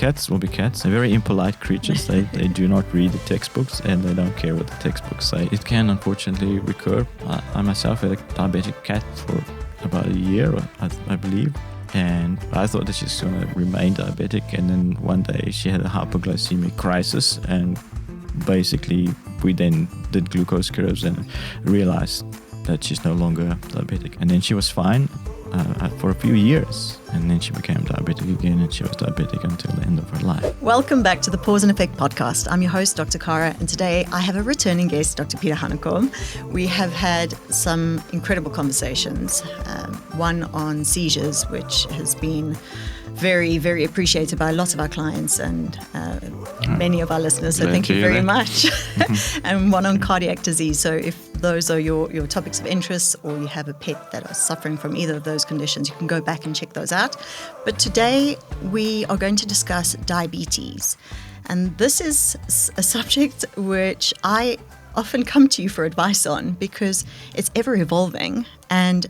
cats will be cats. They're very impolite creatures. They do not read the textbooks, and they don't care what the textbooks say. It can unfortunately recur. I myself had a diabetic cat for about a year, I believe. And I thought that she's going to remain diabetic. And then one day she had a hypoglycemic crisis. And basically we then did glucose curves and realized that she's no longer diabetic. And then she was fine for a few years. And then she became diabetic again, and she was diabetic until the end of her life. Welcome back to the Pause and Effect podcast. I'm your host, Dr. Kara, and today I have a returning guest, Dr. Pieter. We have had some incredible conversations, one on seizures, which has been very, very appreciated by lots of our clients and many of our listeners, so thank you very much. And one on cardiac disease. So if those are your topics of interest, or you have a pet that are suffering from either of those conditions, you can go back and check those out. But today we are going to discuss diabetes. And this is a subject which I often come to you for advice on, because it's ever evolving. And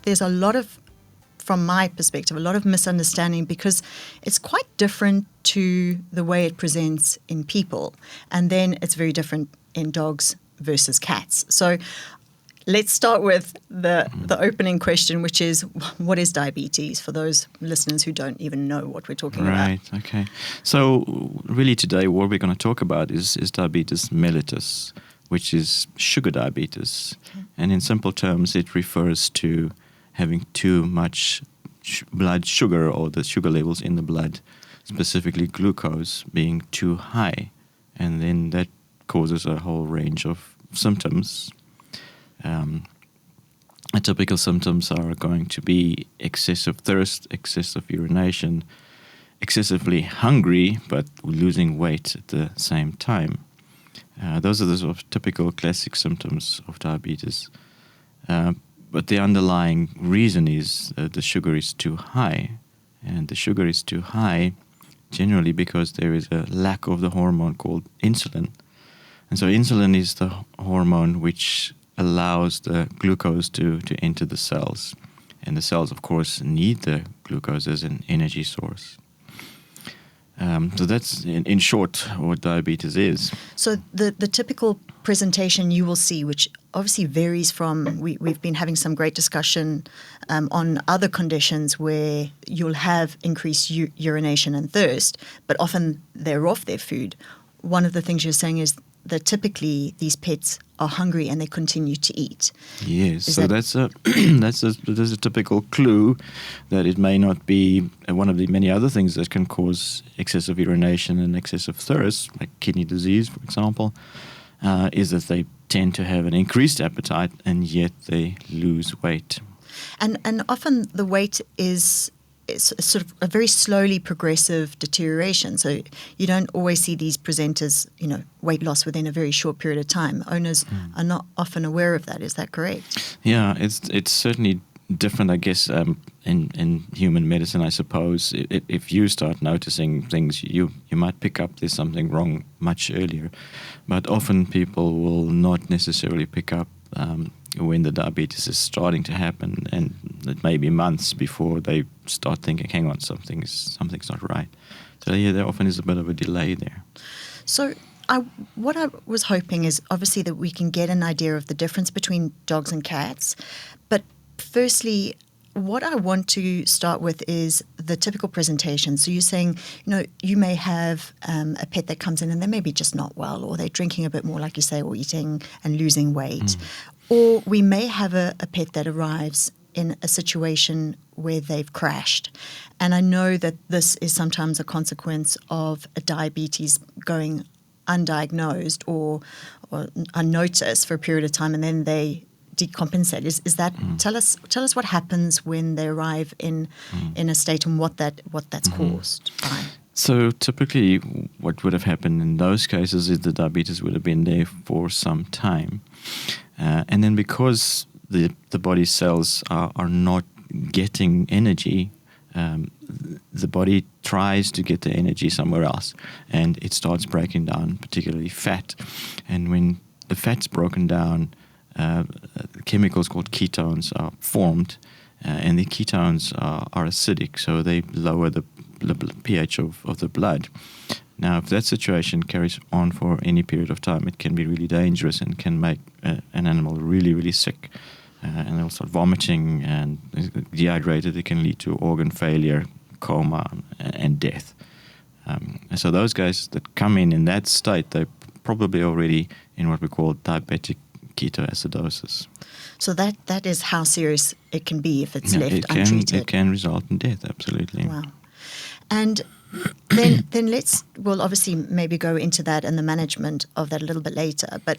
there's a lot of, from my perspective, a lot of misunderstanding, because it's quite different to the way it presents in people. And then it's very different in dogs versus cats. So let's start with the opening question, which is, what is diabetes, for those listeners who don't even know what we're talking about? Right, okay. So really today what we're going to talk about is diabetes mellitus, which is sugar diabetes. Okay. And in simple terms, it refers to having too much blood sugar, or the sugar levels in the blood, specifically glucose, being too high. And then that causes a whole range of symptoms. Typical symptoms are going to be excessive thirst, excessive urination, excessively hungry, but losing weight at the same time. Those are the sort of typical classic symptoms of diabetes. But the underlying reason is the sugar is too high. And the sugar is too high generally because there is a lack of the hormone called insulin. And so insulin is the hormone which allows the glucose to enter the cells. And the cells, of course, need the glucose as an energy source. So that's, in short, what diabetes is. So the typical presentation you will see, which obviously varies from, we've been having some great discussion on other conditions where you'll have increased urination and thirst, but often they're off their food. One of the things you're saying is that typically these pets are hungry and they continue to eat. Yes, so that's a typical clue that it may not be one of the many other things that can cause excessive urination and excessive thirst, like kidney disease, for example, is that they tend to have an increased appetite and yet they lose weight. And often the weight is sort of a very slowly progressive deterioration. So you don't always see these present as, weight loss within a very short period of time. Owners are not often aware of that. Is that correct? Yeah, it's certainly different, I guess, in human medicine, I suppose. If you start noticing things, you might pick up there's something wrong much earlier. But often people will not necessarily pick up when the diabetes is starting to happen, and it may be months before they start thinking, hang on, something's not right. So yeah, there often is a bit of a delay there. So what I was hoping is obviously that we can get an idea of the difference between dogs and cats. But firstly, what I want to start with is the typical presentation. So you're saying, you may have a pet that comes in and they're maybe just not well, or they're drinking a bit more, like you say, or eating and losing weight. Or we may have a pet that arrives in a situation where they've crashed. And I know that this is sometimes a consequence of a diabetes going undiagnosed or unnoticed for a period of time, and then they decompensate. Is that tell us what happens when they arrive in a state and what that's caused by? So typically what would have happened in those cases is the diabetes would have been there for some time. And then because the body cells are not getting energy, the body tries to get the energy somewhere else, and it starts breaking down, particularly fat. And when the fat's broken down, chemicals called ketones are formed, and the ketones are acidic, so they lower the pH of the blood. Now, if that situation carries on for any period of time, it can be really dangerous and can make an animal really, really sick. And they'll start vomiting and dehydrated. It can lead to organ failure, coma, and death. So those guys that come in that state, they're probably already in what we call diabetic ketoacidosis. So that is how serious it can be if it's left untreated. It can result in death, absolutely. Wow. And then we'll obviously maybe go into that and the management of that a little bit later. But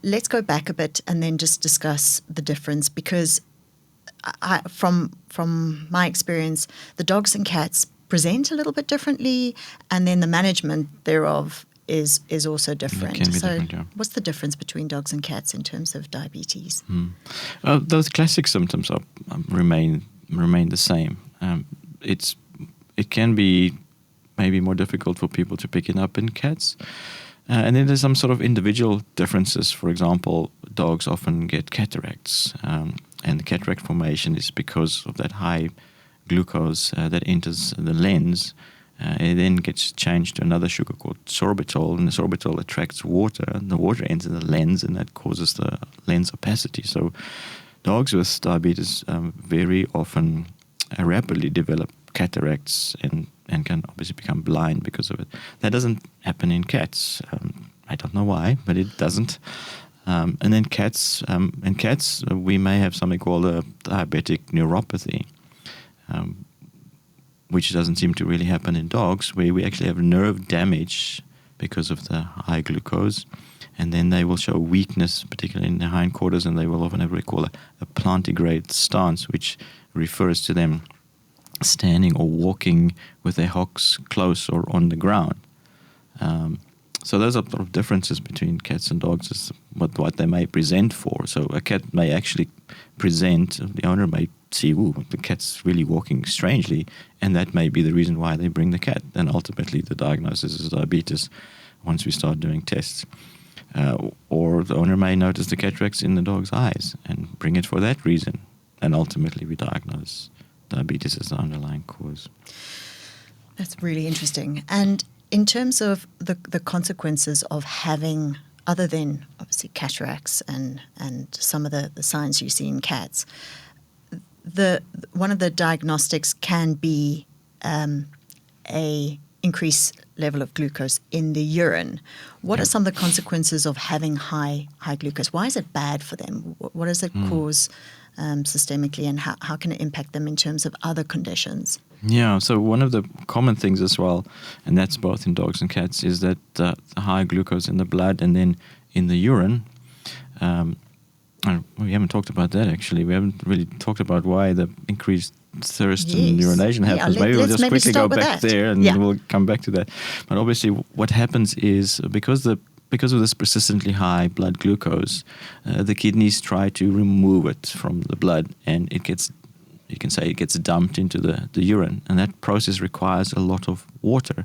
let's go back a bit and then just discuss the difference, because from my experience, the dogs and cats present a little bit differently, and then the management thereof is also different. It can be different, yeah. What's the difference between dogs and cats in terms of diabetes? Those classic symptoms remain the same. It can be maybe more difficult for people to pick it up in cats. And then there's some sort of individual differences. For example, dogs often get cataracts, and the cataract formation is because of that high glucose that enters the lens. It then gets changed to another sugar called sorbitol, and the sorbitol attracts water, and the water enters the lens, and that causes the lens opacity. So dogs with diabetes very often rapidly develop cataracts and can obviously become blind because of it. That doesn't happen in cats. I don't know why, but it doesn't. And then cats, we may have something called a diabetic neuropathy, which doesn't seem to really happen in dogs, where we actually have nerve damage because of the high glucose. And then they will show weakness, particularly in the hindquarters, and they will often have what we call a plantigrade stance, which refers to them standing or walking with their hocks close or on the ground. So those are sort of differences between cats and dogs, is what they may present for. So a cat may actually present, the owner may see, the cat's really walking strangely, and that may be the reason why they bring the cat. And ultimately the diagnosis is diabetes once we start doing tests. Or the owner may notice the cataracts in the dog's eyes and bring it for that reason. And ultimately we diagnose diabetes as the underlying cause. That's really interesting. And in terms of the consequences of having, other than obviously cataracts and some of the signs you see in cats, one of the diagnostics can be a increased level of glucose in the urine. What are some of the consequences of having high glucose? Why is it bad for them? What does it cause systemically, and how can it impact them in terms of other conditions? Yeah, so one of the common things as well, and that's both in dogs and cats, is that the high glucose in the blood and then in the urine. We haven't talked about that, actually. We haven't really talked about why the increased thirst and urination happens. Maybe we'll just quickly go back there and we'll come back to that. But obviously what happens is because of this persistently high blood glucose, the kidneys try to remove it from the blood, and it gets dumped into the urine, and that process requires a lot of water.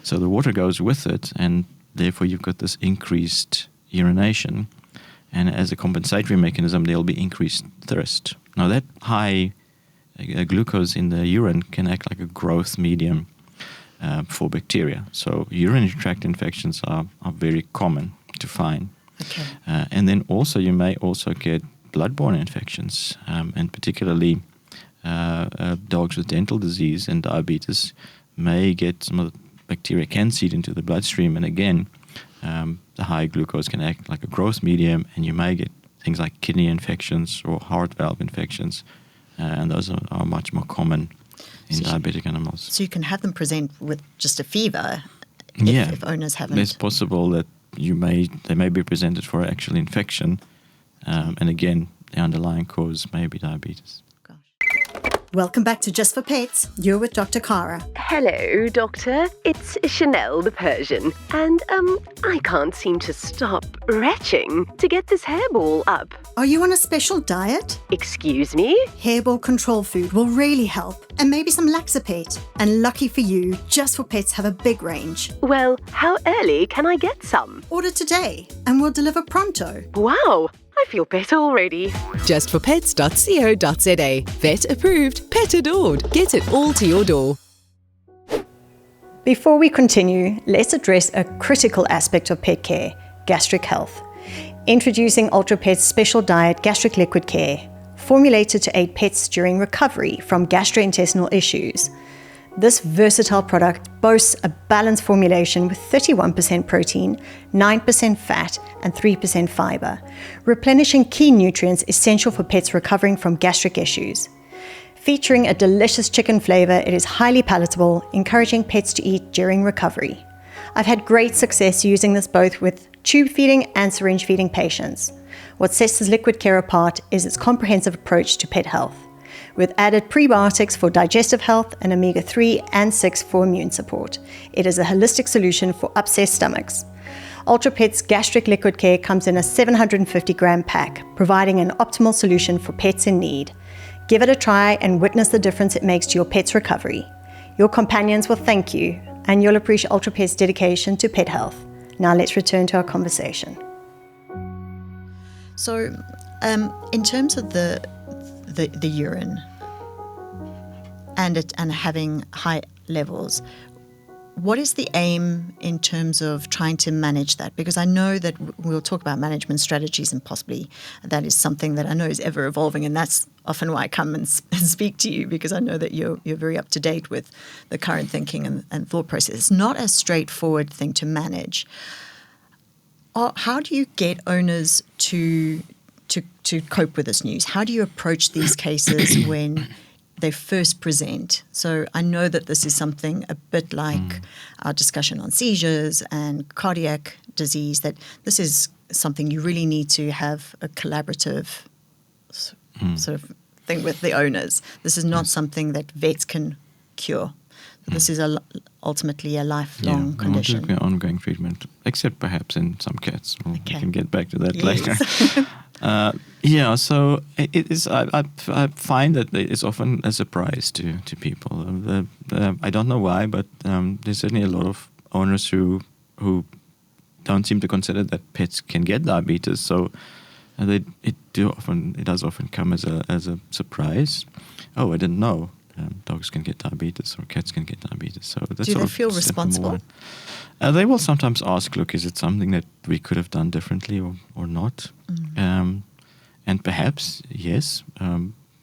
So the water goes with it, and therefore you've got this increased urination, and as a compensatory mechanism there'll be increased thirst. Now that high glucose in the urine can act like a growth medium for bacteria. So urinary tract infections are very common to find. Okay. And then also you may also get bloodborne infections, and particularly dogs with dental disease and diabetes may get some of the bacteria can seed into the bloodstream, and again the high glucose can act like a growth medium, and you may get things like kidney infections or heart valve infections, and those are much more common in diabetic animals. So you can have them present with just a fever if owners haven't. It's possible that they may be presented for actual infection, and again the underlying cause may be diabetes. Welcome back to Just for Pets. You're with Dr. Kara. Hello, Doctor. It's Chanel the Persian. And, I can't seem to stop retching to get this hairball up. Are you on a special diet? Excuse me? Hairball control food will really help. And maybe some Laxapet. And lucky for you, Just for Pets have a big range. Well, how early can I get some? Order today and we'll deliver pronto. Wow! I feel better already. Justforpets.co.za. Vet approved, pet adored. Get it all to your door. Before we continue, let's address a critical aspect of pet care, gastric health. Introducing UltraPet's special diet Gastric Liquid Care, formulated to aid pets during recovery from gastrointestinal issues. This versatile product boasts a balanced formulation with 31% protein, 9% fat, and 3% fiber, replenishing key nutrients essential for pets recovering from gastric issues. Featuring a delicious chicken flavor, it is highly palatable, encouraging pets to eat during recovery. I've had great success using this both with tube feeding and syringe feeding patients. What sets this liquid care apart is its comprehensive approach to pet health, with added prebiotics for digestive health and omega-3 and 6 for immune support. It is a holistic solution for upset stomachs. UltraPet's Gastric Liquid Care comes in a 750-gram pack, providing an optimal solution for pets in need. Give it a try and witness the difference it makes to your pet's recovery. Your companions will thank you, and you'll appreciate UltraPet's dedication to pet health. Now let's return to our conversation. So, in terms of the urine and having high levels, what is the aim in terms of trying to manage that? Because I know that we'll talk about management strategies, and possibly that is something that I know is ever evolving, and that's often why I come and speak to you, because I know that you're very up to date with the current thinking and thought process. It's not a straightforward thing to manage. How do you get owners to cope with this news? How do you approach these cases when they first present? So I know that this is something a bit like our discussion on seizures and cardiac disease, that this is something you really need to have a collaborative sort of thing with the owners. This is not something that vets can cure. This is ultimately a lifelong condition. Yeah, ongoing treatment, except perhaps in some cats. We can get back to that later. So it is. I find that it's often a surprise to people. I don't know why, but there's certainly a lot of owners who don't seem to consider that pets can get diabetes. So it does often come as a surprise. Oh, I didn't know. Dogs can get diabetes or cats can get diabetes. So that's do they feel responsible? They will sometimes ask, look, is it something that we could have done differently or not? And perhaps, yes.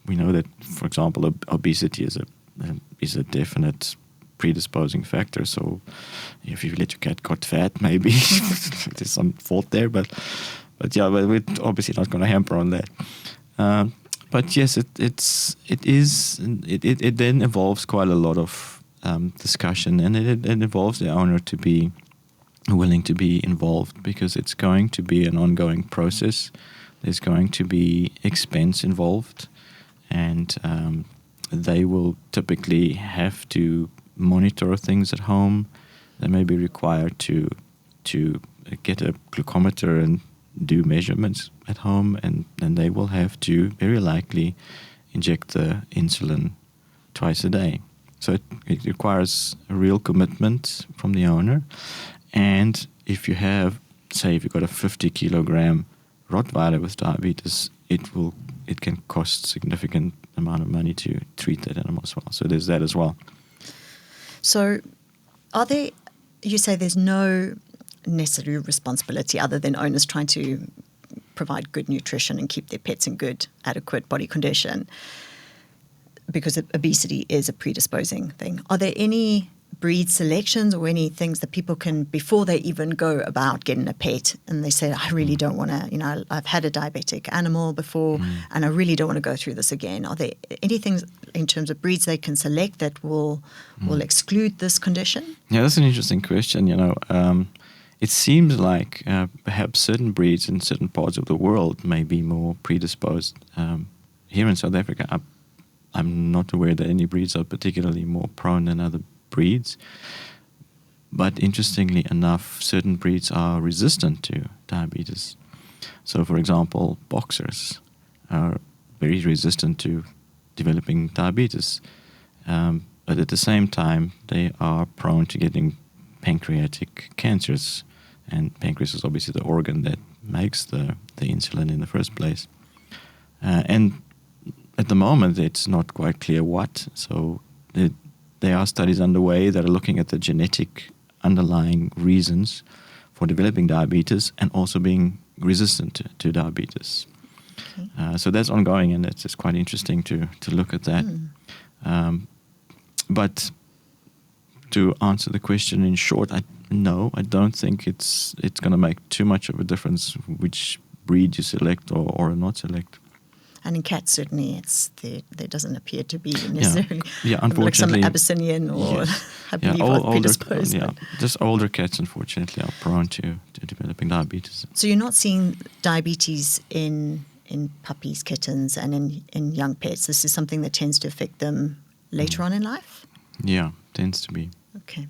We know that, for example, obesity is a definite predisposing factor. So if you let your cat get fat, maybe there's some fault there. But we're obviously not going to hamper on that. But yes, it then involves quite a lot of discussion, and it involves the owner to be willing to be involved, because it's going to be an ongoing process. There's going to be expense involved, and they will typically have to monitor things at home. They may be required to get a glucometer and do measurements at home, and they will have to very likely inject the insulin twice a day. So it requires a real commitment from the owner. And if you've got a 50-kilogram Rottweiler with diabetes, it can cost significant amount of money to treat that animal as well. So there's that as well. So you say there's no necessary responsibility other than owners trying to provide good nutrition and keep their pets in good, adequate body condition, because obesity is a predisposing thing. Are there any breed selections or any things that people can, before they even go about getting a pet, and they say, I really don't want to, I've had a diabetic animal before and I really don't want to go through this again. Are there any things in terms of breeds they can select that will exclude this condition? Yeah, that's an interesting question. It seems like perhaps certain breeds in certain parts of the world may be more predisposed. Here in South Africa, I'm not aware that any breeds are particularly more prone than other breeds. But interestingly enough, certain breeds are resistant to diabetes. So, for example, boxers are very resistant to developing diabetes. But at the same time, they are prone to getting pancreatic cancers. And pancreas is obviously the organ that makes the insulin in the first place. And at the moment, it's not quite clear what. So there are studies underway that are looking at the genetic underlying reasons for developing diabetes and also being resistant to diabetes. Okay. So that's ongoing, and it's quite interesting to look at that. But to answer the question in short, I don't think it's going to make too much of a difference which breed you select or not select. And in cats, certainly, there doesn't appear to be necessarily unfortunately, like some Abyssinian or hypernephrotic predisposed. Just older cats, unfortunately, are prone to developing diabetes. So you're not seeing diabetes in puppies, kittens, and in young pets. This is something that tends to affect them later on in life? Yeah, tends to be. Okay.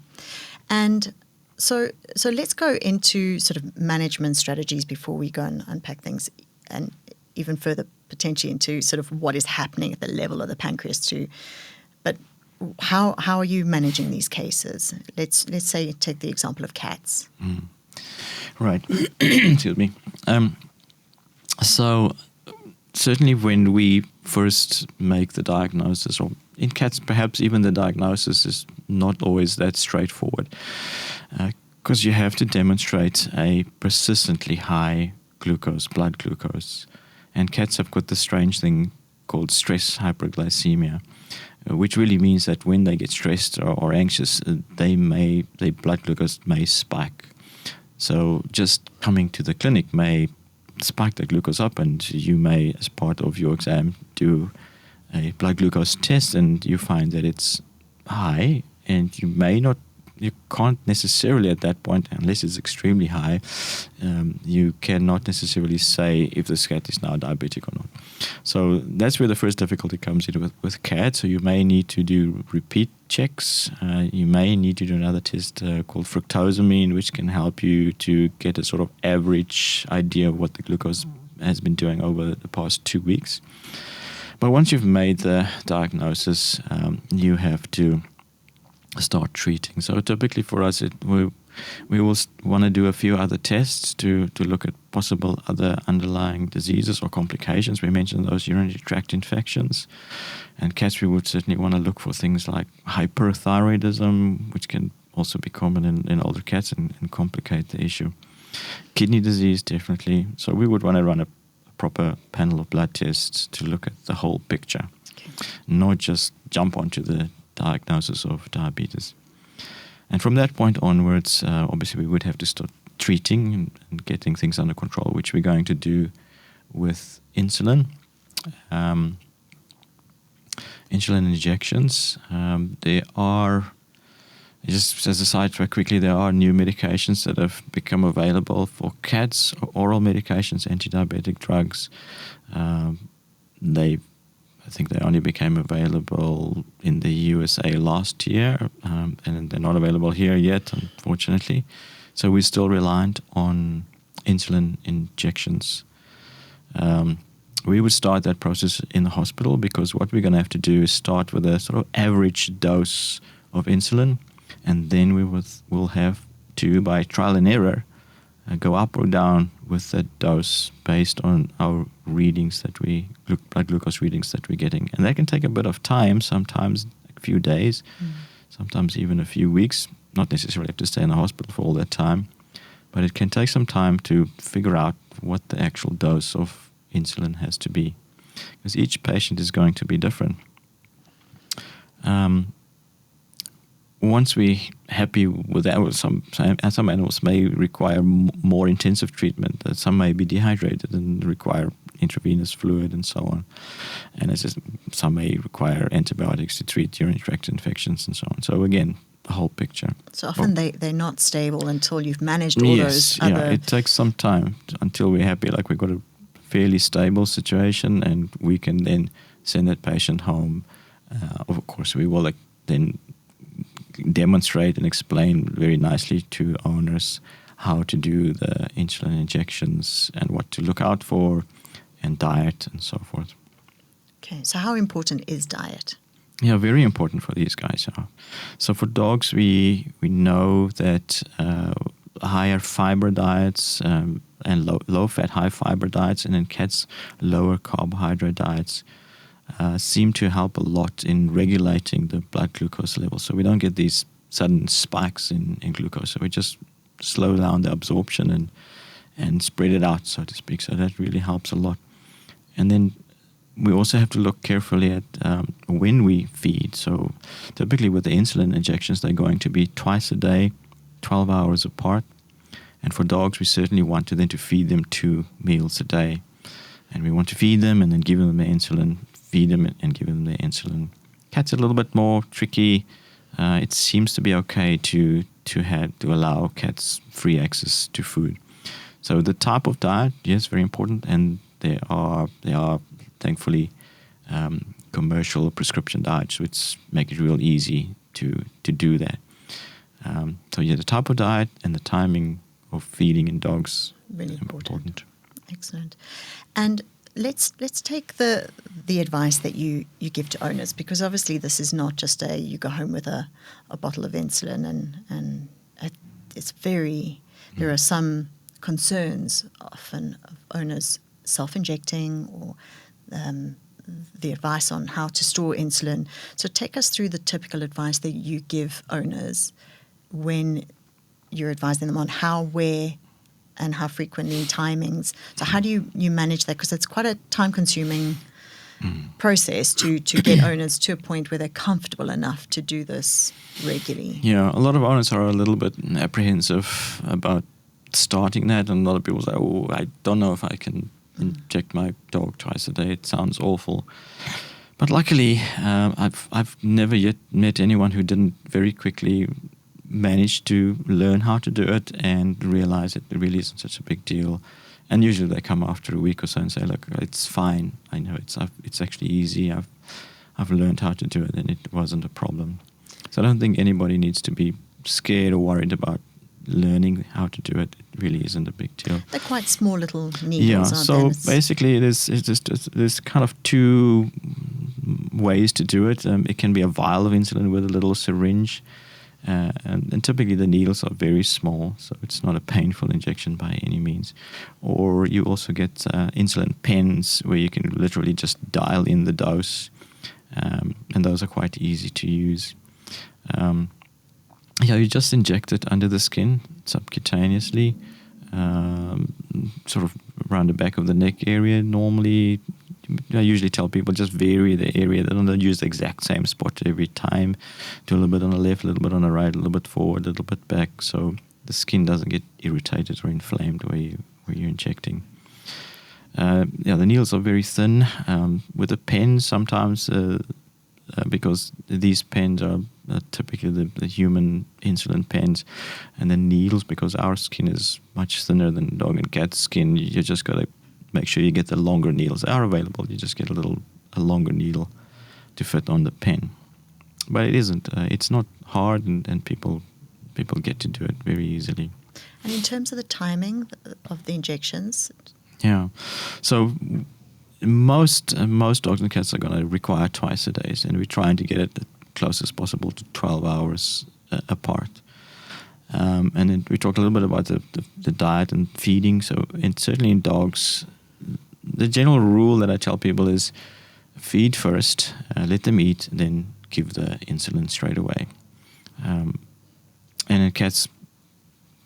And so let's go into sort of management strategies before we go and unpack things, and even further potentially into sort of what is happening at the level of the pancreas too. But how are you managing these cases? Let's say take the example of cats. Right. Excuse me. So certainly when we first make the diagnosis, or in cats perhaps even the diagnosis is not always that straightforward, because you have to demonstrate a persistently high blood glucose. And cats have got this strange thing called stress hyperglycemia, which really means that when they get stressed or anxious, their blood glucose may spike. So just coming to the clinic may spike the glucose up, and you may, as part of your exam, do a blood glucose test, and you find that it's high, and you can't necessarily at that point, unless it's extremely high, you cannot necessarily say if this cat is now diabetic or not. So that's where the first difficulty comes in with cats. So you may need to do repeat checks. You may need to do another test called fructosamine, which can help you to get a sort of average idea of what the glucose has been doing over the past 2 weeks. But once you've made the diagnosis, you have to start treating. So typically for us, we will want to do a few other tests to look at possible other underlying diseases or complications. We mentioned those urinary tract infections. And cats, we would certainly want to look for things like hyperthyroidism, which can also be common in older cats and complicate the issue. Kidney disease, definitely. So we would want to run a proper panel of blood tests to look at the whole picture, not just jump onto the diagnosis of diabetes. And from that point onwards, obviously we would have to start treating and getting things under control, which we're going to do with insulin. Insulin injections. There are, just as a side track quickly, there are new medications that have become available for cats, oral medications, anti-diabetic drugs. I think they only became available in the USA last year, and they're not available here yet, unfortunately. So we're still reliant on insulin injections. We would start that process in the hospital, because what we're going to have to do is start with a sort of average dose of insulin, and then we'll have to, by trial and error, go up or down with the dose based on our readings blood glucose readings that we're getting. And that can take a bit of time, sometimes a few days, sometimes even a few weeks. Not necessarily have to stay in the hospital for all that time, but it can take some time to figure out what the actual dose of insulin has to be, because each patient is going to be different. Once we're happy with that, some animals may require more intensive treatment. Some may be dehydrated and require intravenous fluid and so on. And some may require antibiotics to treat urinary tract infections and so on. So again, the whole picture. So often they're not stable until you've managed all those other... Yeah, it takes some time until we're happy, like we've got a fairly stable situation, and we can then send that patient home. Of course, we will then demonstrate and explain very nicely to owners how to do the insulin injections and what to look out for, and diet and so forth. Okay, so how important is diet? Yeah, very important for these guys. So for dogs, we know that higher fiber diets and low-fat, high-fiber diets, and in cats, lower carbohydrate diets seem to help a lot in regulating the blood glucose level. So we don't get these sudden spikes in glucose. So we just slow down the absorption and spread it out, so to speak. So that really helps a lot. And then we also have to look carefully at when we feed. So typically with the insulin injections, they're going to be twice a day, 12 hours apart. And for dogs, we certainly want to then to feed them 2 meals a day. And we want to feed them and then give them the insulin, feed them and give them the insulin. Cats are a little bit more tricky. It seems to be okay to allow cats free access to food. So the type of diet, yes, very important, and there are thankfully commercial prescription diets which make it real easy to do that. So yeah, the type of diet and the timing of feeding in dogs really is important. Excellent. And let's take the advice that you give to owners, because obviously this is not just you go home with a bottle of insulin and it's there are some concerns often of owners self-injecting or the advice on how to store insulin. So take us through the typical advice that you give owners when you're advising them on how, where, and how frequently, timings. So how do you manage that? Because it's quite a time-consuming process to get owners to a point where they're comfortable enough to do this regularly. Yeah, a lot of owners are a little bit apprehensive about starting that, and a lot of people say, "Oh, I don't know if I can inject my dog twice a day. It sounds awful." But luckily, I've never yet met anyone who didn't very quickly manage to learn how to do it and realize it really isn't such a big deal. And usually they come after a week or so and say, "Look, it's fine. I know it's actually easy. I've learned how to do it, and it wasn't a problem." So I don't think anybody needs to be scared or worried about learning how to do it. It really isn't a big deal. They're quite small little needles, yeah, aren't so they? basically there's kind of 2 ways to do it. It can be a vial of insulin with a little syringe. And typically the needles are very small, so it's not a painful injection by any means. Or you also get insulin pens where you can literally just dial in the dose, and those are quite easy to use. You just inject it under the skin subcutaneously, sort of around the back of the neck area. Normally, I usually tell people just vary the area. They don't use the exact same spot every time. Do a little bit on the left, a little bit on the right, a little bit forward, a little bit back, so the skin doesn't get irritated or inflamed where you're injecting. The needles are very thin. With a pen, sometimes because these pens are typically the human insulin pens, and the needles, because our skin is much thinner than dog and cat skin, you just got to make sure you get the longer needles. They are available. You just get a longer needle to fit on the pen. But it isn't. It's not hard, and people get to do it very easily. And in terms of the timing of the injections? Yeah. So most dogs and cats are going to require twice a day, and we're trying to get it as close as possible to 12 hours apart. And then we talked a little bit about the diet and feeding. So certainly in dogs, the general rule that I tell people is feed first, let them eat, then give the insulin straight away. And in cats,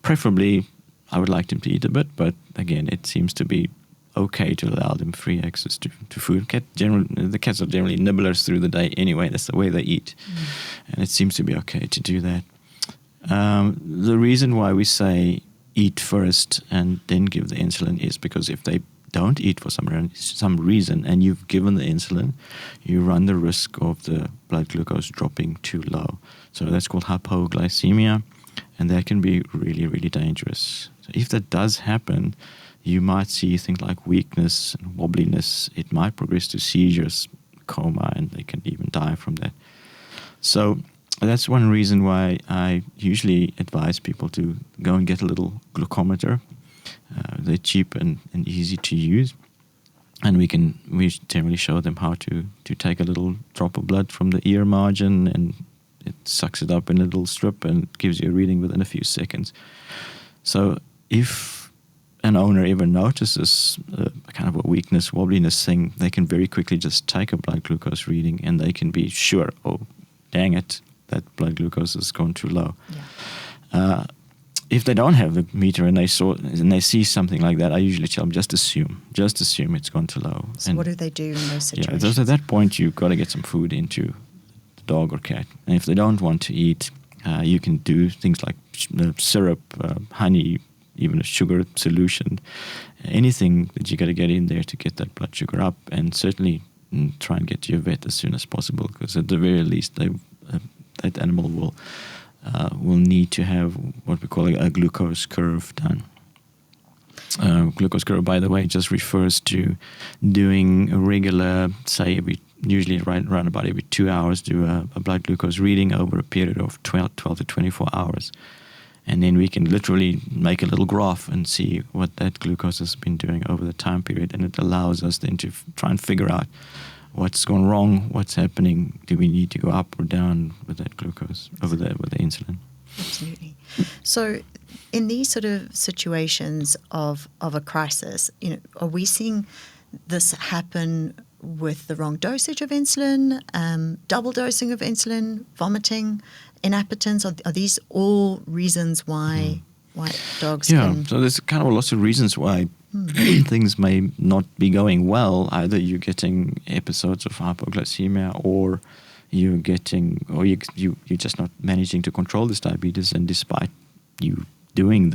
preferably, I would like them to eat a bit, but again, it seems to be okay to allow them free access to food. The cats are generally nibblers through the day anyway. That's the way they eat. And it seems to be okay to do that. The reason why we say eat first and then give the insulin is because if they don't eat for some reason and you've given the insulin, you run the risk of the blood glucose dropping too low. So that's called hypoglycemia, and that can be really, really dangerous. So if that does happen, you might see things like weakness and wobbliness. It might progress to seizures, coma, and they can even die from that. So that's one reason why I usually advise people to go and get a little glucometer. They're cheap and easy to use, and we generally show them how to take a little drop of blood from the ear margin, and it sucks it up in a little strip and gives you a reading within a few seconds. So if an owner ever notices a kind of a weakness, wobbliness thing, they can very quickly just take a blood glucose reading and they can be sure, oh, dang it, that blood glucose has gone too low. Yeah. If they don't have the meter and they see something like that, I usually tell them just assume it's gone too low. So and what do they do in those situations? Yeah, at that point you've got to get some food into the dog or cat. And if they don't want to eat, you can do things like syrup, honey, even a sugar solution, anything that you got to get in there to get that blood sugar up, and certainly try and get to your vet as soon as possible, because at the very least that animal will need to have what we call a glucose curve done. Glucose curve, by the way, just refers to doing a regular, say usually around about every 2 hours, do a blood glucose reading over a period of 12 to 24 hours. And then we can literally make a little graph and see what that glucose has been doing over the time period. And it allows us then to try and figure out what's gone wrong, what's happening, do we need to go up or down with that glucose over there with the insulin. Absolutely. So in these sort of situations of a crisis, are we seeing this happen with the wrong dosage of insulin, double dosing of insulin, vomiting, inappetence? Are these all reasons why dogs can... So there's kind of lots of reasons why things may not be going well. Either you're getting episodes of hypoglycemia, or you're just not managing to control this diabetes, and despite you doing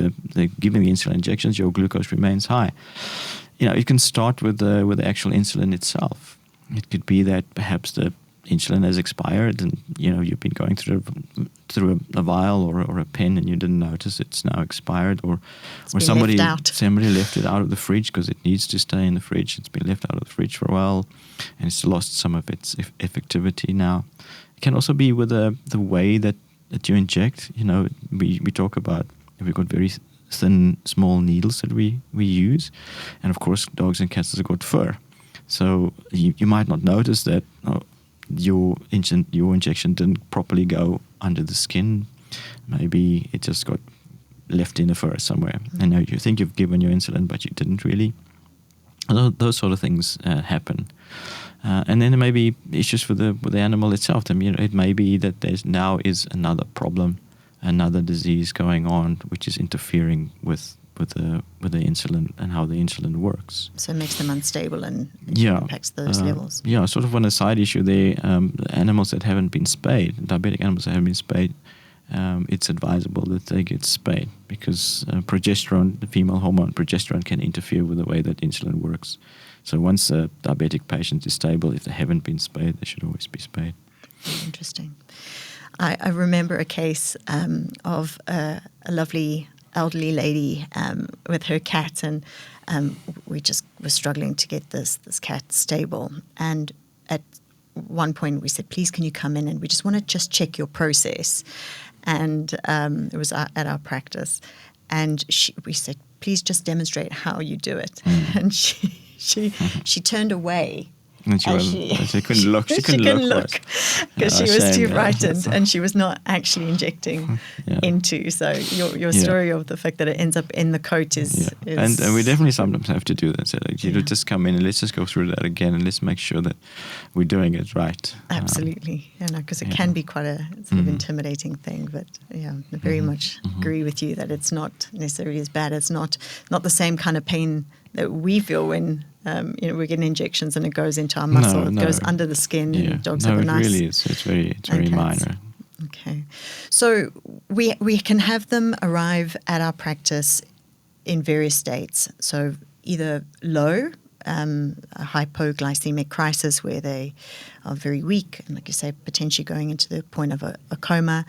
giving the insulin injections, your glucose remains high. It can start with the actual insulin itself. It could be that perhaps the insulin has expired, and you've been going through a vial or a pen and you didn't notice it's now expired, or somebody left it out of the fridge because it needs to stay in the fridge. It's been left out of the fridge for a while and it's lost some of its effectivity now. It can also be with the way that you inject. We talk about, we've got very thin, small needles that we use, and of course dogs and cats have got fur, so you might not notice that your injection didn't properly go under the skin. Maybe it just got left in the fur somewhere, and now you think you've given your insulin but you didn't really. Those sort of things happen. And then there may be issues with the animal itself. It may be that there's now is another problem, another disease going on, which is interfering with the insulin and how the insulin works. So it makes them unstable and impacts those levels. Yeah, sort of on a side issue there, the animals that haven't been spayed, diabetic animals that haven't been spayed, it's advisable that they get spayed, because progesterone, the female hormone progesterone, can interfere with the way that insulin works. So once a diabetic patient is stable, if they haven't been spayed, they should always be spayed. Interesting. I remember a case of a lovely elderly lady with her cat, and we just were struggling to get this cat stable. And at one point we said, please, can you come in and we just want to just check your process. And it was at our practice. And we said, please just demonstrate how you do it. And she turned away. And she couldn't look. She couldn't look because she was too frightened, and she was not actually injecting into. So your story of the fact that it ends up in the coat is and we definitely sometimes have to do that. So just come in and let's just go through that again, and let's make sure that we're doing it right. Absolutely, because it can be quite a sort of intimidating thing. But I very much agree with you that it's not necessarily as bad. It's not the same kind of pain that we feel when we're getting injections and it goes into our muscle. It goes under the skin. And dogs have a nice. It really is. It's very minor. Okay, so we can have them arrive at our practice in various states. So either low, a hypoglycemic crisis where they are very weak, and like you say, potentially going into the point of a coma,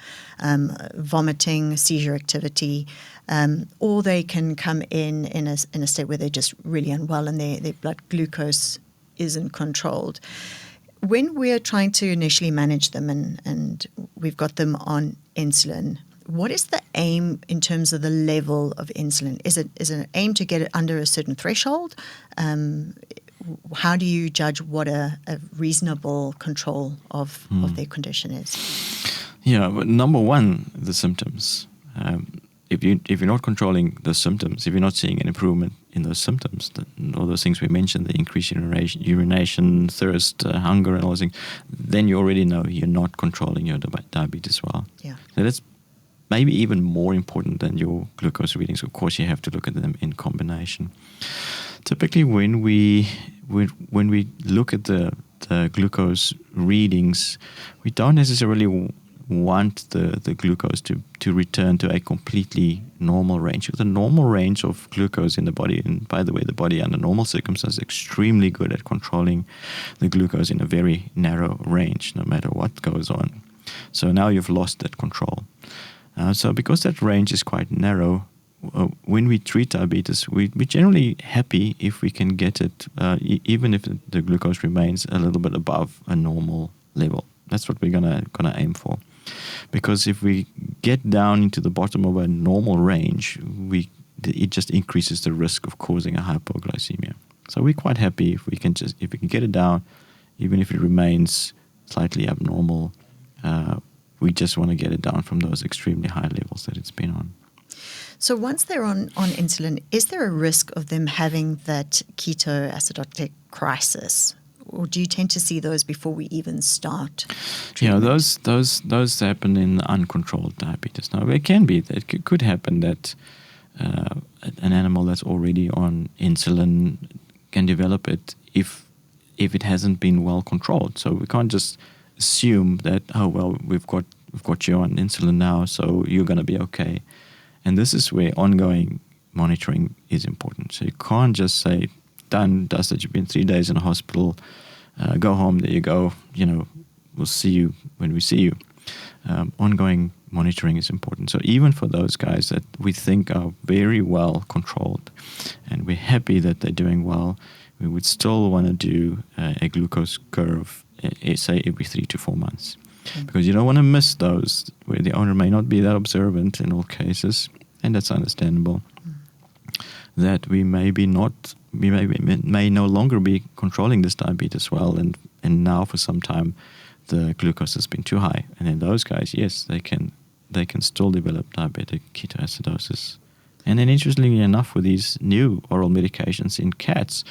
vomiting, seizure activity, or they can come in a state where they're just really unwell and their blood glucose isn't controlled. When we're trying to initially manage them and we've got them on insulin, what is the aim in terms of the level of insulin? Is it an aim to get it under a certain threshold? How do you judge what a reasonable control of their condition is? Yeah, but number one, the symptoms. If you're not controlling the symptoms, if you're not seeing an improvement those symptoms, all those things we mentioned, the increased urination, thirst, hunger, and all those things, then you already know you're not controlling your diabetes well. Yeah. So that's maybe even more important than your glucose readings. Of course, you have to look at them in combination. Typically, when we look at the glucose readings, we don't necessarily want the glucose to return to a completely normal range. The normal range of glucose in the body, and by the way, the body under normal circumstances is extremely good at controlling the glucose in a very narrow range, no matter what goes on. So now you've lost that control. So because that range is quite narrow, when we treat diabetes, we're generally happy if we can get it, even if the glucose remains a little bit above a normal level. That's what we're gonna aim for. Because if we get down into the bottom of a normal range, it just increases the risk of causing a hypoglycemia. So we're quite happy if we can get it down, even if it remains slightly abnormal. We just want to get it down from those extremely high levels that it's been on. So once they're on insulin, is there a risk of them having that ketoacidotic crisis? Or do you tend to see those before we even start treatment? Those happen in uncontrolled diabetes. Now, it can be, it could happen that an animal that's already on insulin can develop it if it hasn't been well controlled. So we can't just assume that, we've got you on insulin now, so you're going to be okay. And this is where ongoing monitoring is important. So you can't just say, done, dusted, you've been 3 days in a hospital, go home, there you go, we'll see you when we see you. Ongoing monitoring is important. So even for those guys that we think are very well controlled and we're happy that they're doing well, we would still want to do a glucose curve, say every 3 to 4 months. Okay. Because you don't want to miss those where the owner may not be that observant in all cases, and that's understandable. That we may no longer be controlling this diabetes well, and now for some time the glucose has been too high. And in those guys, yes, they can still develop diabetic ketoacidosis. And then interestingly enough, with these new oral medications in cats,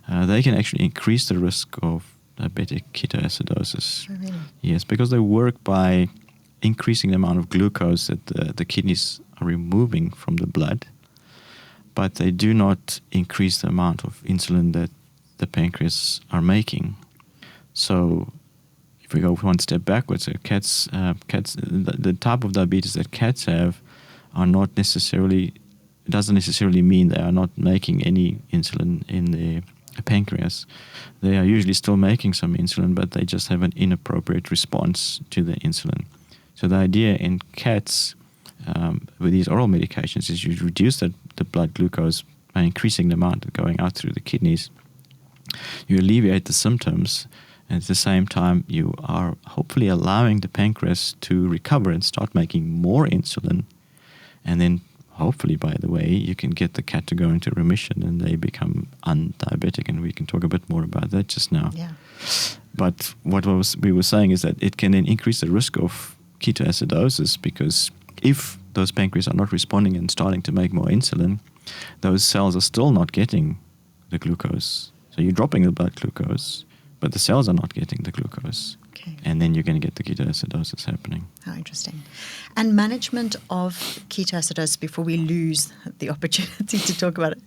they can actually increase the risk of diabetic ketoacidosis. Oh, really? Yes, because they work by increasing the amount of glucose that the kidneys are removing from the blood, but they do not increase the amount of insulin that the pancreas are making. So if we go one step backwards, cats, the type of diabetes that cats have doesn't necessarily mean they are not making any insulin in their pancreas. They are usually still making some insulin, but they just have an inappropriate response to the insulin. So the idea in cats with these oral medications is you reduce the blood glucose by increasing the amount going out through the kidneys. You alleviate the symptoms, and at the same time you are hopefully allowing the pancreas to recover and start making more insulin, and then hopefully, by the way, you can get the cat to go into remission and they become undiabetic, and we can talk a bit more about that just now. Yeah. But what we were saying is that it can then increase the risk of ketoacidosis, because if those pancreas are not responding and starting to make more insulin, those cells are still not getting the glucose. So you're dropping the blood glucose, but the cells are not getting the glucose. Okay. And then you're going to get the ketoacidosis happening. How interesting. And management of ketoacidosis, before we lose the opportunity to talk about it,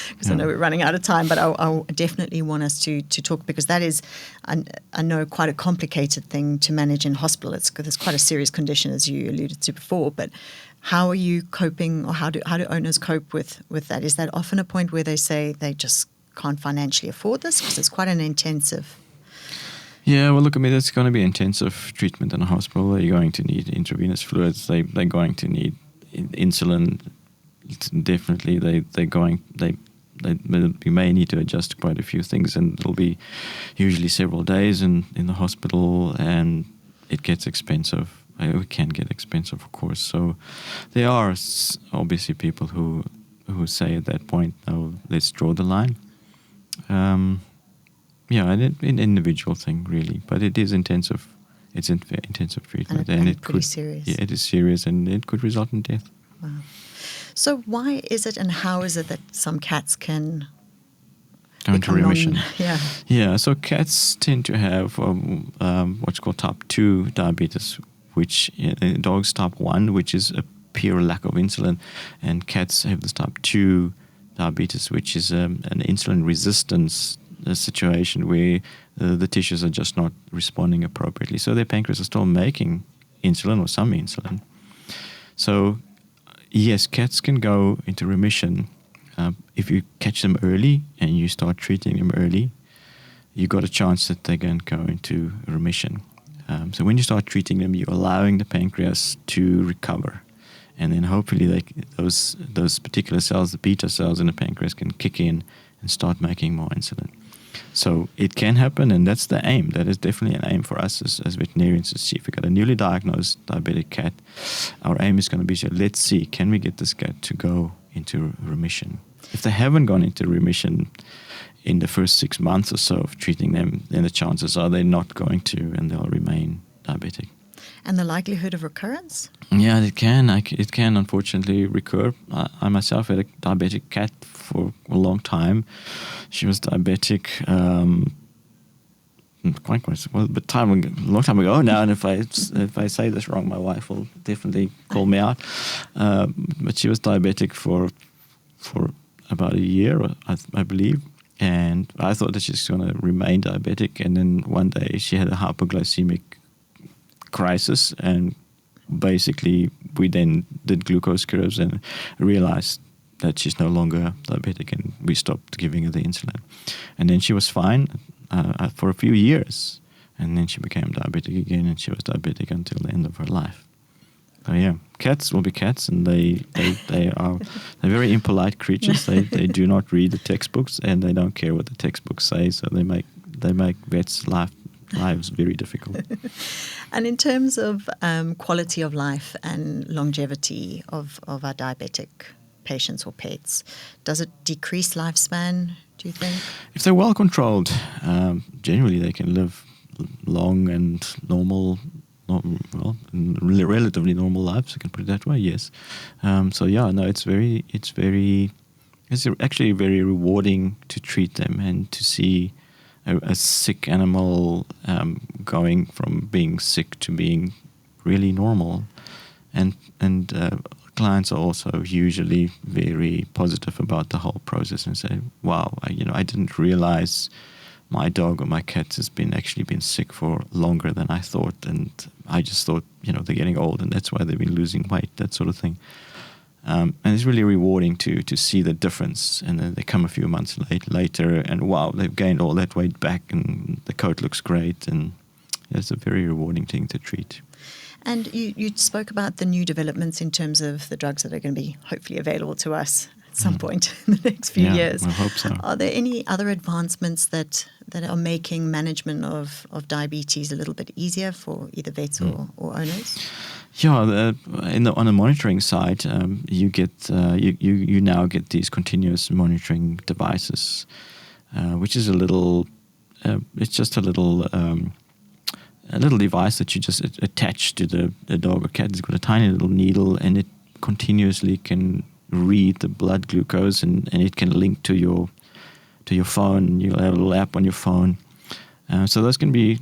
because I know we're running out of time, but I definitely want us to talk, because that is, I know, quite a complicated thing to manage in hospital. It's quite a serious condition, as you alluded to before, but how are you coping, or how do owners cope with that? Is that often a point where they say they just can't financially afford this, because it's quite an intensive... Yeah, well, look, it's going to be intensive treatment in a hospital. They're going to need intravenous fluids. They're going to need insulin. Definitely, we may need to adjust quite a few things, and it'll be usually several days in the hospital, and it gets expensive. It can get expensive, of course. So there are obviously people who say at that point, "No, let's draw the line." An individual thing, really, but it is intensive. It's intensive treatment, and it could serious. Yeah, it is serious, and it could result in death. Wow. So why is it and how is it that some cats can go into become remission? Yeah. So cats tend to have what's called type 2 diabetes, which dogs type 1, which is a pure lack of insulin, and cats have this type 2 diabetes, which is an insulin resistance situation where the tissues are just not responding appropriately. So their pancreas is still making insulin or some insulin. So yes, cats can go into remission if you catch them early and you start treating them early. You got a chance that they can go into remission. So when you start treating them, you're allowing the pancreas to recover, and then hopefully those particular cells, the beta cells in the pancreas, can kick in and start making more insulin. So it can happen, and that's the aim. That is definitely an aim for us as veterinarians to see if we've got a newly diagnosed diabetic cat. Our aim is going to be, let's see, can we get this cat to go into remission? If they haven't gone into remission in the first 6 months or so of treating them, then the chances are they're not going to, and they'll remain diabetic. And the likelihood of recurrence? Yeah, it can. It can unfortunately recur. I myself had a diabetic cat for a long time. She was diabetic a long time ago now. And if I say this wrong, my wife will definitely call me out. But she was diabetic for about a year, I believe. And I thought that she's going to remain diabetic. And then one day she had a hypoglycemic crisis, and basically we then did glucose curves and realized that she's no longer diabetic, and we stopped giving her the insulin. And then she was fine for a few years, and then she became diabetic again, and she was diabetic until the end of her life. So yeah, cats will be cats, and they're very impolite creatures. They do not read the textbooks, and they don't care what the textbooks say. So they make vets' lives very difficult. And in terms of quality of life and longevity of our diabetic patients or pets, does it decrease lifespan, do you think? If they're well controlled, generally they can live long and relatively normal lives, I can put it that way, yes. It's actually very rewarding to treat them and to see a sick animal going from being sick to being really normal. And clients are also usually very positive about the whole process and say, wow, I didn't realize my dog or my cat has been sick for longer than I thought, and I just thought, they're getting old and that's why they've been losing weight, that sort of thing. And it's really rewarding to see the difference. And then they come a few months later and wow, they've gained all that weight back and the coat looks great. And it's a very rewarding thing to treat. And you spoke about the new developments in terms of the drugs that are going to be hopefully available to us at some point in the next few years. I hope so. Are there any other advancements that are making management of diabetes a little bit easier for either vets or owners? Yeah, on the monitoring side, you get you now get these continuous monitoring devices, which is a little device that you just attach to the dog or cat. It's got a tiny little needle, and it continuously can read the blood glucose, and it can link to your phone. You'll have a little app on your phone, so those can be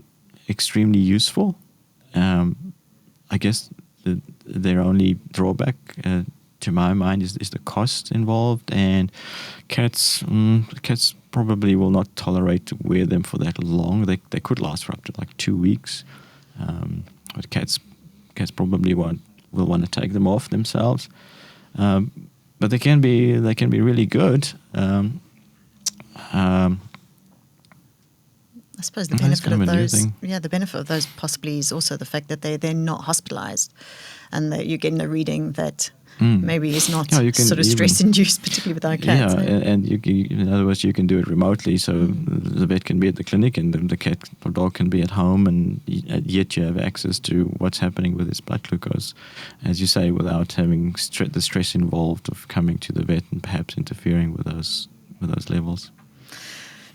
extremely useful. I guess their only drawback, to my mind, is the cost involved, and cats probably will not tolerate to wear them for that long. They could last for up to like 2 weeks, but cats probably will want to take them off themselves. But they can be really good. I suppose the benefit of those, the benefit of those possibly is also the fact that they're not hospitalized, and that you're getting a reading that maybe is not sort of stress-induced, particularly with our cats. Yeah, and you in other words, you can do it remotely. So the vet can be at the clinic, and the cat or dog can be at home, and yet you have access to what's happening with his blood glucose, as you say, without having the stress involved of coming to the vet and perhaps interfering with those levels.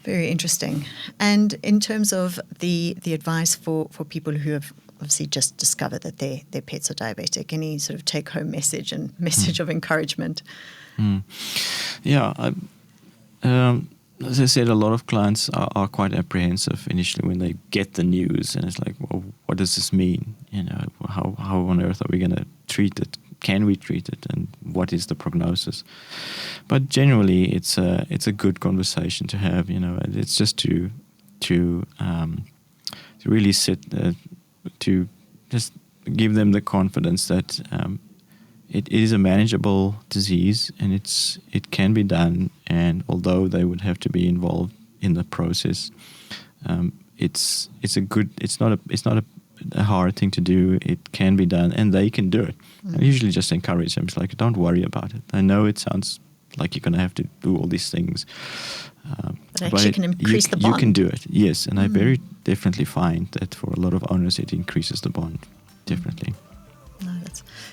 Very interesting. And in terms of the advice for people who have obviously just discover that their pets are diabetic? Any sort of take-home message of encouragement? Yeah, as I said, a lot of clients are quite apprehensive initially when they get the news, and it's like, well, what does this mean? How on earth are we going to treat it? Can we treat it, and what is the prognosis? But generally, it's a good conversation to have. It's just to really sit to just give them the confidence that it is a manageable disease, and it can be done. And although they would have to be involved in the process, it's not a hard thing to do. It can be done, and they can do it. I usually just encourage them. It's like, don't worry about it. I know it sounds like you're going to have to do all these things, but actually can increase the bond. You can do it, yes. And I very definitely find that for a lot of owners, it increases the bond, definitely. No,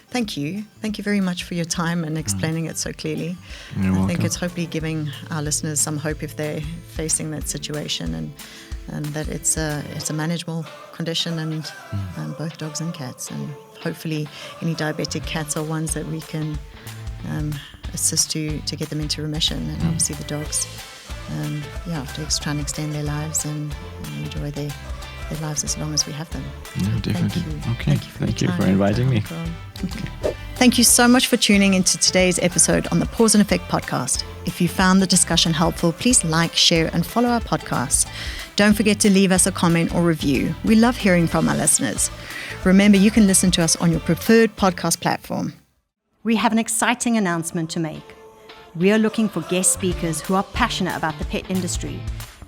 thank you. Thank you very much for your time and explaining it so clearly. You're welcome. I think it's hopefully giving our listeners some hope if they're facing that situation, and that it's a manageable condition, and both dogs and cats. And hopefully any diabetic cats are ones that we can assist to get them into remission, and obviously the dogs, to try and extend their lives and enjoy their lives as long as we have them. Yeah, definitely. Thank you. Okay. Thank you for inviting me. Okay. Thank you so much for tuning into today's episode on the Pause and Effect podcast. If you found the discussion helpful, please like, share, and follow our podcast. Don't forget to leave us a comment or review. We love hearing from our listeners. Remember, you can listen to us on your preferred podcast platform. We have an exciting announcement to make. We are looking for guest speakers who are passionate about the pet industry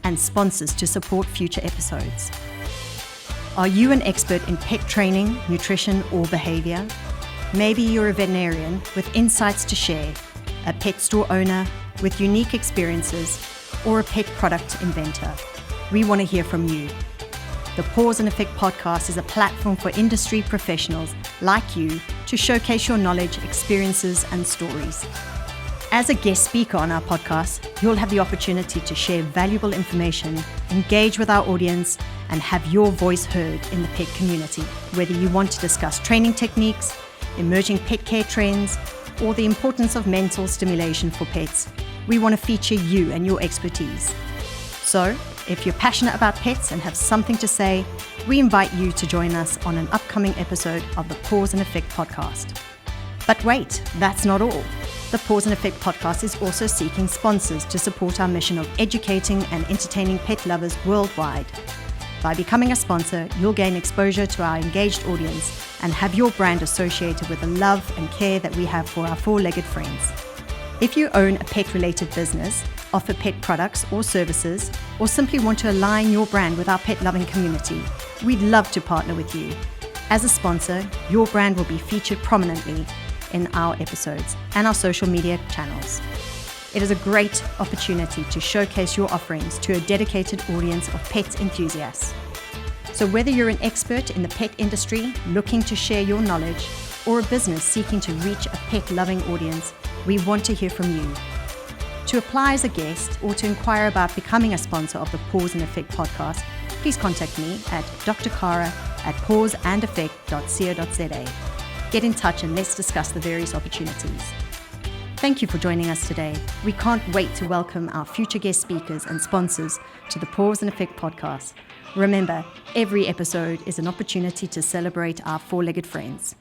and sponsors to support future episodes. Are you an expert in pet training, nutrition, or behavior? Maybe you're a veterinarian with insights to share, a pet store owner with unique experiences, or a pet product inventor. We want to hear from you. The Pause and Effect podcast is a platform for industry professionals like you to showcase your knowledge, experiences, and stories. As a guest speaker on our podcast, you'll have the opportunity to share valuable information, engage with our audience, and have your voice heard in the pet community. Whether you want to discuss training techniques, emerging pet care trends, or the importance of mental stimulation for pets, we want to feature you and your expertise. So, if you're passionate about pets and have something to say, we invite you to join us on an upcoming episode of the Pause and Effect podcast. But wait, that's not all. The Pause and Effect podcast is also seeking sponsors to support our mission of educating and entertaining pet lovers worldwide. By becoming a sponsor, you'll gain exposure to our engaged audience and have your brand associated with the love and care that we have for our four-legged friends. If you own a pet-related business, offer pet products or services, or simply want to align your brand with our pet-loving community, we'd love to partner with you. As a sponsor, your brand will be featured prominently in our episodes and our social media channels. It is a great opportunity to showcase your offerings to a dedicated audience of pet enthusiasts. So whether you're an expert in the pet industry looking to share your knowledge, or a business seeking to reach a pet-loving audience, we want to hear from you. To apply as a guest or to inquire about becoming a sponsor of the Pause and Effect podcast, please contact me at drkara@pauseandeffect.co.za. Get in touch and let's discuss the various opportunities. Thank you for joining us today. We can't wait to welcome our future guest speakers and sponsors to the Pause and Effect podcast. Remember, every episode is an opportunity to celebrate our four-legged friends.